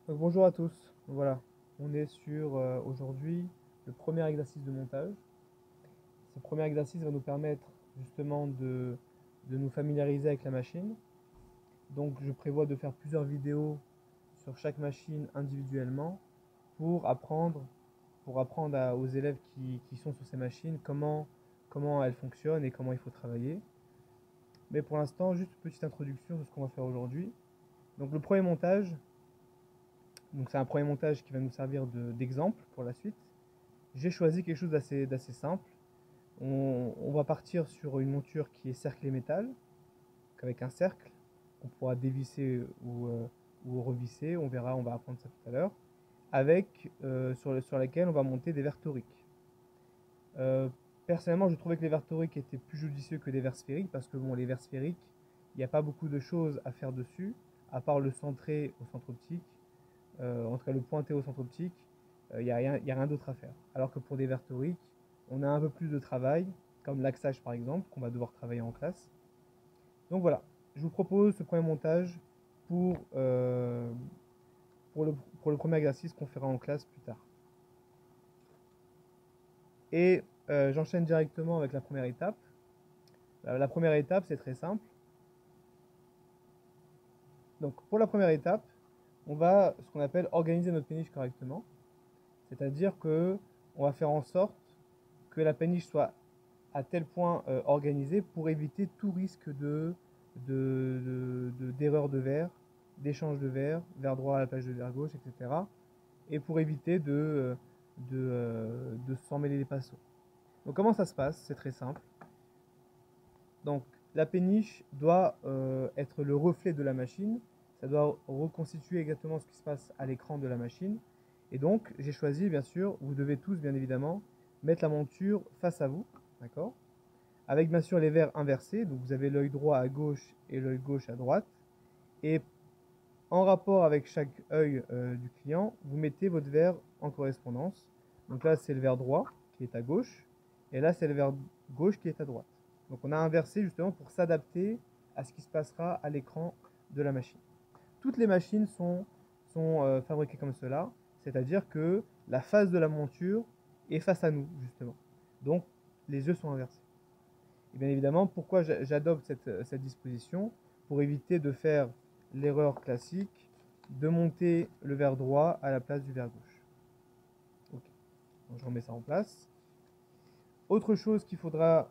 Donc, bonjour à tous. Voilà, on est sur aujourd'hui le premier exercice de montage. Ce premier exercice va nous permettre justement de nous familiariser avec la machine. Donc je prévois de faire plusieurs vidéos sur chaque machine individuellement pour apprendre, aux élèves qui sont sur ces machines comment elles fonctionnent et comment il faut travailler. Mais pour l'instant, juste une petite introduction sur ce qu'on va faire aujourd'hui. Donc le premier montage, donc c'est un premier montage qui va nous servir d'exemple pour la suite. J'ai choisi quelque chose d'assez simple. On va partir sur une monture qui est cerclée métal, avec un cercle qu'on pourra dévisser ou revisser. On verra, on va apprendre ça tout à l'heure. Avec sur laquelle on va monter des verres toriques. Euh, Personnellement, je trouvais que les verres toriques étaient plus judicieux que des verres sphériques parce que bon, les verres sphériques, il n'y a pas beaucoup de choses à faire dessus, à part le centrer au centre optique, en tout cas le pointer au centre optique, il n'y a rien d'autre à faire. Alors que pour des verres toriques, on a un peu plus de travail, comme l'axage par exemple, qu'on va devoir travailler en classe. Donc voilà, je vous propose ce premier montage pour, euh, pour, le, pour le premier exercice qu'on fera en classe plus tard. Et j'enchaîne directement avec la première étape. La première étape, c'est très simple. Donc pour la première étape, on va ce qu'on appelle organiser notre péniche correctement. C'est-à-dire que on va faire en sorte que la péniche soit à tel point organisée pour éviter tout risque d'erreur de verre, d'échange de verre, verre droit à la place de verre gauche, etc. Et pour éviter de s'emmêler les pinceaux. Donc comment ça se passe? C'est très simple. Donc la péniche doit être le reflet de la machine. Ça doit reconstituer exactement ce qui se passe à l'écran de la machine. Et donc j'ai choisi, bien sûr, vous devez tous, bien évidemment, mettre la monture face à vous. D'accord? Avec bien sûr les verres inversés. Donc vous avez l'œil droit à gauche et l'œil gauche à droite. Et en rapport avec chaque œil du client, vous mettez votre verre en correspondance. Donc là, c'est le verre droit qui est à gauche. Et là, c'est le verre gauche qui est à droite. Donc on a inversé justement pour s'adapter à ce qui se passera à l'écran de la machine. Toutes les machines sont fabriquées comme cela, c'est-à-dire que la face de la monture est face à nous, justement. Donc les yeux sont inversés. Et bien évidemment, pourquoi j'adopte cette disposition? Pour éviter de faire l'erreur classique de monter le verre droit à la place du verre gauche. Ok, donc je remets ça en place. Autre chose qu'il faudra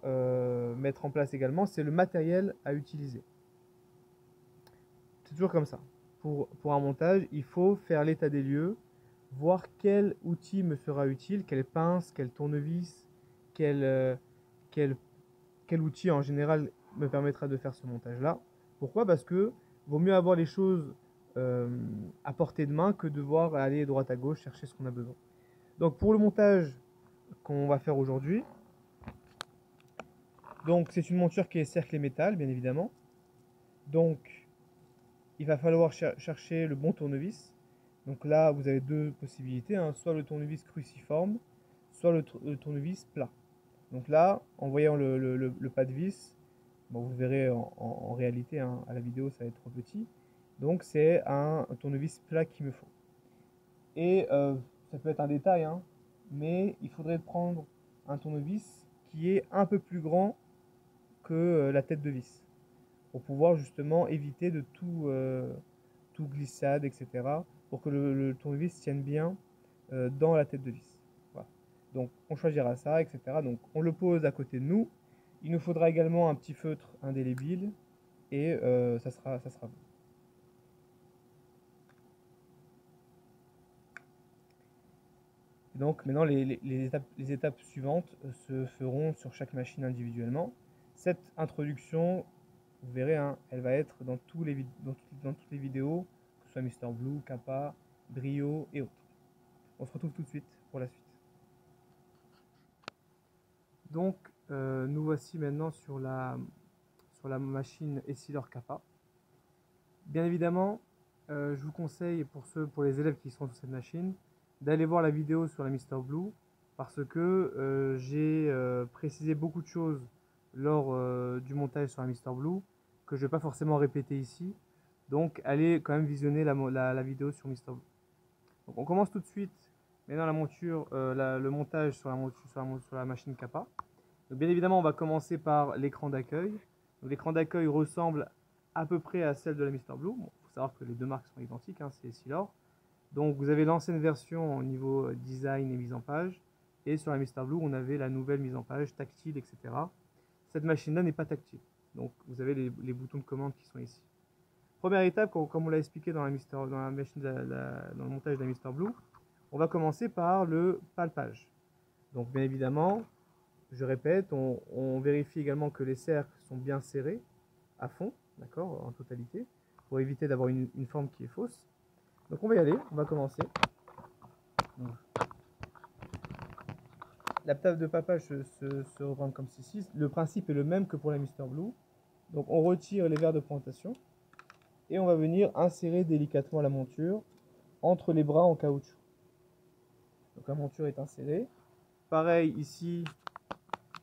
mettre en place également, c'est le matériel à utiliser. C'est toujours comme ça. Pour un montage, il faut faire l'état des lieux, voir quel outil me sera utile, quelle pince, quel tournevis, quel, euh, quel quel outil en général me permettra de faire ce montage-là. Pourquoi? Parce que vaut mieux avoir les choses euh, à portée de main que devoir aller droite à gauche chercher ce qu'on a besoin. Donc pour le montage qu'on va faire aujourd'hui, donc c'est une monture qui est cerclée métal, bien évidemment. Donc il va falloir chercher le bon tournevis. Donc là, vous avez deux possibilités, hein, soit le tournevis cruciforme, soit le tournevis plat. Donc là, en voyant le pas de vis, bon, vous verrez en réalité, hein, à la vidéo, ça va être trop petit. Donc c'est un tournevis plat qu'il me faut. Et ça peut être un détail, hein, mais il faudrait prendre un tournevis qui est un peu plus grand que la tête de vis, pour pouvoir justement éviter de tout glissade, etc., pour que le tournevis tienne bien dans la tête de vis. Voilà. Donc on choisira ça, etc. Donc on le pose à côté de nous. Il nous faudra également un petit feutre indélébile et ça sera bon. Donc maintenant, les étapes suivantes se feront sur chaque machine individuellement. Cette introduction, vous verrez, hein, elle va être dans toutes les vidéos, que ce soit Mister Blue, Kappa, Brio et autres. On se retrouve tout de suite pour la suite. Donc, nous voici maintenant sur la machine Essilor Kappa. Bien évidemment, je vous conseille pour les élèves qui seront sur cette machine, d'aller voir la vidéo sur la Mister Blue parce que j'ai précisé beaucoup de choses lors du montage sur la Mister Blue que je ne vais pas forcément répéter ici. Donc, allez quand même visionner la vidéo sur Mister Blue. Donc on commence tout de suite maintenant la monture, le montage sur la machine Kappa. Donc bien évidemment, on va commencer par l'écran d'accueil. L'écran d'accueil ressemble à peu près à celle de la Mr Blue. Bon, faut savoir que les deux marques sont identiques, hein, c'est Silor. Donc vous avez l'ancienne version au niveau design et mise en page. Et sur la Mr Blue, on avait la nouvelle mise en page, tactile, etc. Cette machine-là n'est pas tactile. Donc vous avez les boutons de commande qui sont ici. Première étape, comme on l'a expliqué dans le montage de la Mr Blue, on va commencer par le palpage. Donc bien évidemment, je répète, on vérifie également que les cercles sont bien serrés à fond, d'accord, en totalité, pour éviter d'avoir une forme qui est fausse. Donc on va y aller, on va commencer. La table de palpage se reprend comme ceci. Le principe est le même que pour la Mr Blue. Donc on retire les verres de pointation et on va venir insérer délicatement la monture entre les bras en caoutchouc. Donc la monture est insérée. Pareil ici,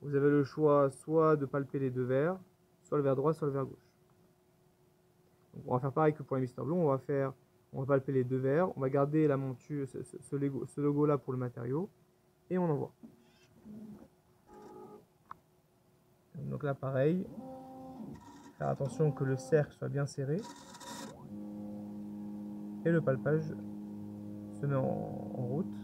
vous avez le choix soit de palper les deux verres, soit le verre droit, soit le verre gauche. Donc on va faire pareil que pour la Mr Blue, on va palper les deux verres, on va garder la monture, ce logo là pour le matériau, et on envoie. Donc là pareil, faire attention que le cercle soit bien serré, et le palpage se met en route.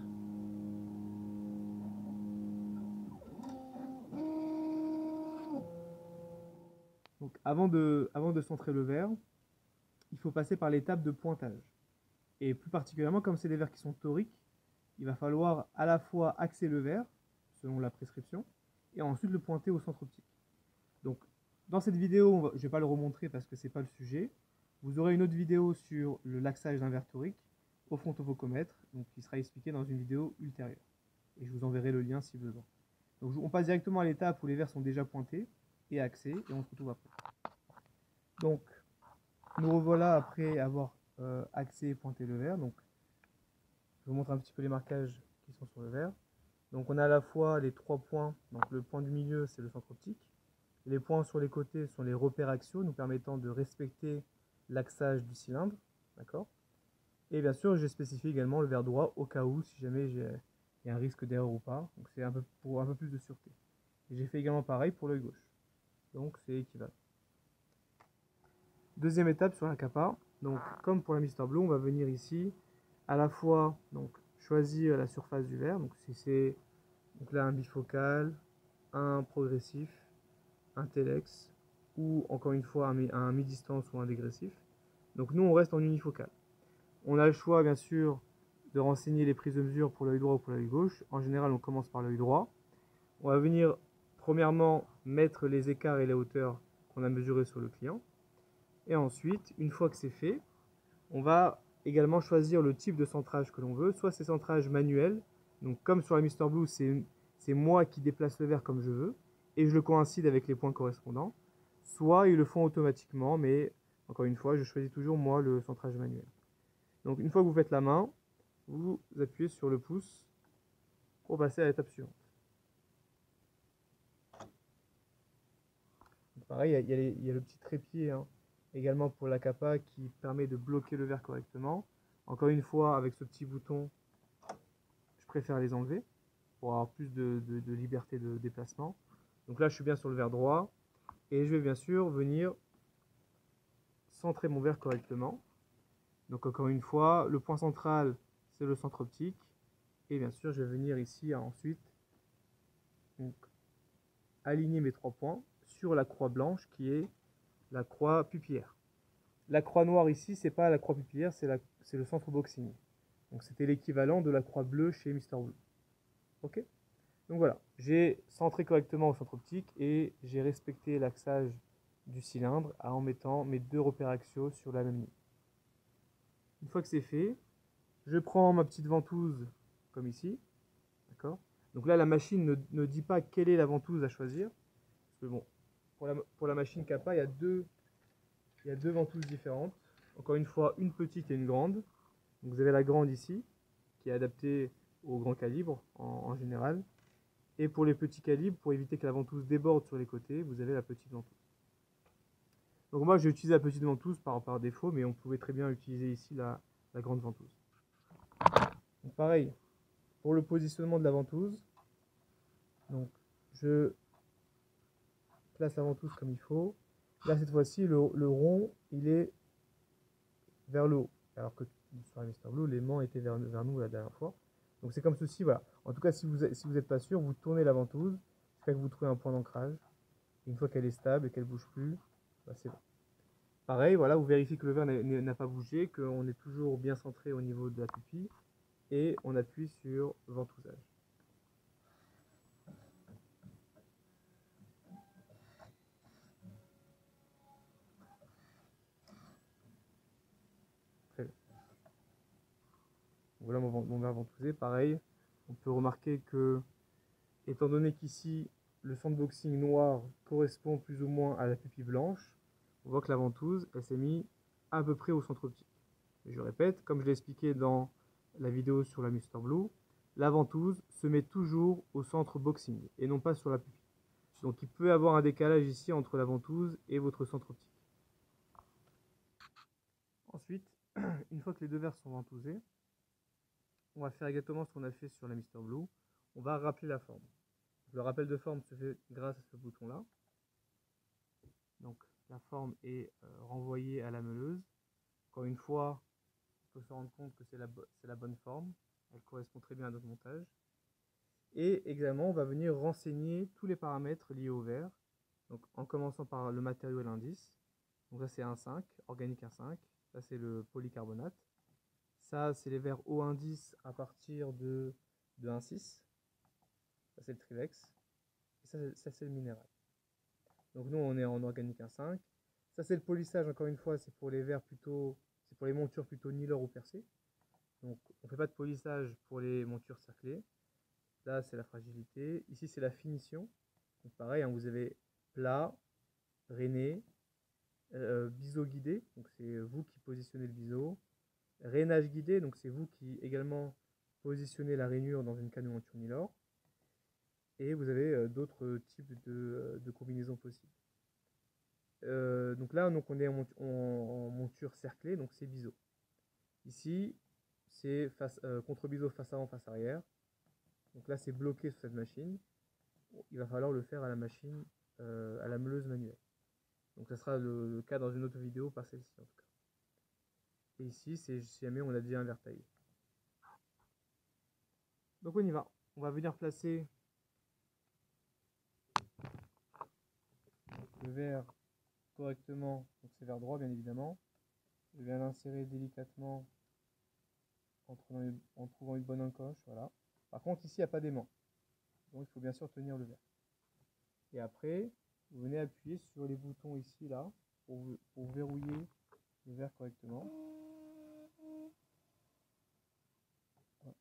Donc avant de centrer le verre, il faut passer par l'étape de pointage. Et plus particulièrement, comme c'est des verres qui sont toriques, il va falloir à la fois axer le verre, selon la prescription, et ensuite le pointer au centre optique. Donc dans cette vidéo, je ne vais pas le remontrer parce que ce n'est pas le sujet. Vous aurez une autre vidéo sur le laxage d'un verre torique au frontofocomètre, donc qui sera expliqué dans une vidéo ultérieure. Et je vous enverrai le lien si besoin. Donc on passe directement à l'étape où les verres sont déjà pointés et axés, et on se retrouve après. Donc nous revoilà après avoir axé et pointé le verre. Donc je vous montre un petit peu les marquages qui sont sur le verre. Donc on a à la fois les 3 points, donc le point du milieu c'est le centre optique, les points sur les côtés sont les repères axiaux nous permettant de respecter l'axage du cylindre, d'accord. Et bien sûr j'ai spécifié également le verre droit au cas où si jamais il y a un risque d'erreur ou pas, donc c'est pour un peu plus de sûreté. Et j'ai fait également pareil pour l'œil gauche, donc c'est équivalent. Deuxième étape sur la Kappa, donc comme pour la Mr Blue, on va venir ici à la fois donc choisir la surface du verre, donc si c'est donc là un bifocal, un progressif, un telex ou encore une fois un mi-distance ou un dégressif. Donc nous on reste en unifocal. On a le choix bien sûr de renseigner les prises de mesure pour l'œil droit ou pour l'œil gauche. En général on commence par l'œil droit. On va venir premièrement mettre les écarts et les hauteurs qu'on a mesurés sur le client. Et ensuite, une fois que c'est fait, on va également choisir le type de centrage que l'on veut. Soit c'est centrage manuel, donc comme sur la Mr Blue, c'est moi qui déplace le verre comme je veux, et je le coïncide avec les points correspondants. Soit ils le font automatiquement, mais encore une fois, je choisis toujours moi le centrage manuel. Donc une fois que vous faites la main, vous appuyez sur le pouce pour passer à l'étape suivante. Donc pareil, il y a le petit trépied, hein, également pour la Kappa qui permet de bloquer le verre correctement. Encore une fois, avec ce petit bouton, je préfère les enlever pour avoir plus de liberté de déplacement. Donc là, je suis bien sur le verre droit et je vais bien sûr venir centrer mon verre correctement. Donc encore une fois, le point central, c'est le centre optique. Et bien sûr, je vais venir ici ensuite donc, aligner mes 3 points sur la croix blanche qui est la croix pupillaire. La croix noire ici, c'est pas la croix pupillaire, c'est le centre boxing. Donc c'était l'équivalent de la croix bleue chez Mr Blue. Ok. Donc voilà, j'ai centré correctement au centre optique et j'ai respecté l'axage du cylindre en mettant mes 2 repères axiaux sur la même ligne. Une fois que c'est fait, je prends ma petite ventouse comme ici, d'accord. Donc là, la machine ne dit pas quelle est la ventouse à choisir, parce que bon, pour la machine Kappa, il y a deux ventouses différentes. Encore une fois, une petite et une grande. Donc vous avez la grande ici, qui est adaptée au grand calibre en général. Et pour les petits calibres, pour éviter que la ventouse déborde sur les côtés, vous avez la petite ventouse. Donc moi, j'ai utilisé la petite ventouse par défaut, mais on pouvait très bien utiliser ici la grande ventouse. Donc pareil, pour le positionnement de la ventouse, donc je place la ventouse comme il faut. Là, cette fois-ci, le rond, il est vers le haut. Alors que sur la Mister Blue, l'aimant était vers nous la dernière fois. Donc c'est comme ceci, voilà. En tout cas, si vous n'êtes pas sûr, vous tournez la ventouse jusqu'à ce que vous trouvez un point d'ancrage. Une fois qu'elle est stable et qu'elle ne bouge plus, bah c'est bon. Pareil, voilà, vous vérifiez que le verre n'a pas bougé, qu'on est toujours bien centré au niveau de la pupille. Et on appuie sur ventousage. Très bien. Voilà mon verre ventousé. Pareil, on peut remarquer que, étant donné qu'ici, le sandboxing noir correspond plus ou moins à la pupille blanche, on voit que la ventouse, elle s'est mise à peu près au centre optique. Et je répète, comme je l'ai expliqué dans la vidéo sur la Mister Blue, la ventouse se met toujours au centre boxing et non pas sur la pupille. Donc il peut y avoir un décalage ici entre la ventouse et votre centre optique. Ensuite, une fois que les deux verres sont ventousés, on va faire exactement ce qu'on a fait sur la Mister Blue. On va rappeler la forme. Le rappel de forme se fait grâce à ce bouton-là. Donc la forme est renvoyée à la meuleuse. Encore une fois, il faut se rendre compte que c'est la bonne forme. Elle correspond très bien à notre montage. Et également, on va venir renseigner tous les paramètres liés au verre. Donc en commençant par le matériau et l'indice. Donc ça c'est 1,5, organique 1,5. Ça c'est le polycarbonate. Ça c'est les verres haut indice à partir de 1,6. Ça c'est le Trilex. Et ça c'est le minéral. Donc nous on est en organique 1,5. Ça c'est le polissage, encore une fois, c'est pour les verres plutôt, c'est pour les montures plutôt Nilor ou percées. Donc on ne fait pas de polissage pour les montures cerclées. Là c'est la fragilité. Ici c'est la finition. Donc pareil, hein, vous avez plat, rainé, biseau guidé, donc c'est vous qui positionnez le biseau. Rainage guidé, donc c'est vous qui également positionnez la rainure dans une canne ou monture Nilor. Et vous avez d'autres types de combinaisons possibles. Donc là, on est en monture cerclée, donc c'est biseau. Ici, c'est contre-biseau face avant, face arrière. Donc là, c'est bloqué sur cette machine. Il va falloir le faire à la machine, à la meuleuse manuelle. Donc ça sera le cas dans une autre vidéo, pas celle-ci en tout cas. Et ici, c'est si jamais on a déjà un verre taillé. Donc on y va. On va venir placer le verre correctement, donc c'est vers droit bien évidemment. Je viens l'insérer délicatement en trouvant une bonne encoche, voilà. Par contre ici il n'y a pas d'aimant, donc il faut bien sûr tenir le verre. Et après, vous venez appuyer sur les boutons ici là pour verrouiller le verre correctement. Voilà.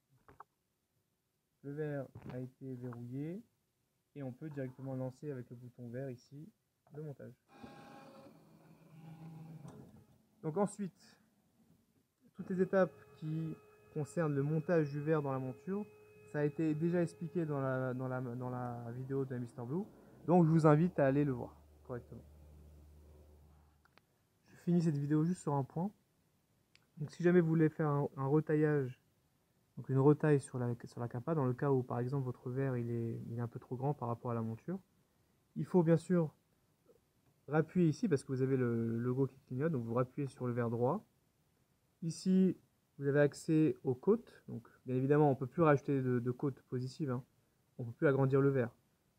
Le verre a été verrouillé et on peut directement lancer avec le bouton vert ici le montage. Donc ensuite, toutes les étapes qui concernent le montage du verre dans la monture, ça a été déjà expliqué dans la vidéo de Mister Blue, donc je vous invite à aller le voir correctement. Je finis cette vidéo juste sur un point. Donc si jamais vous voulez faire un retaillage, donc une retaille sur la capa, dans le cas où par exemple votre verre il est un peu trop grand par rapport à la monture, il faut bien sûr rappuyer ici parce que vous avez le logo qui clignote, donc vous rappuyez sur le verre droit. Ici, vous avez accès aux côtes. Donc, bien évidemment, on ne peut plus rajouter de côte positive. Hein. On ne peut plus agrandir le verre.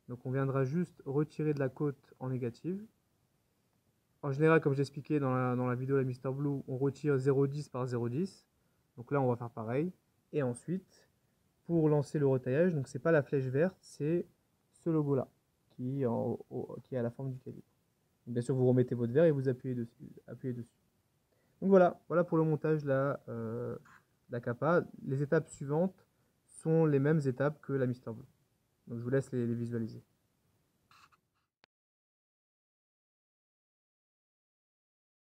Donc, on viendra juste retirer de la côte en négative. En général, comme j'expliquais dans la vidéo de la Mister Blue, on retire 0,10 par 0,10. Donc là, on va faire pareil. Et ensuite, pour lancer le retaillage, donc c'est pas la flèche verte, c'est ce logo-là qui a la forme du calibre. Donc, bien sûr, vous remettez votre verre et vous appuyez dessus. Donc voilà pour le montage de la capa. Les étapes suivantes sont les mêmes étapes que la Mister Blue. Donc je vous laisse les visualiser.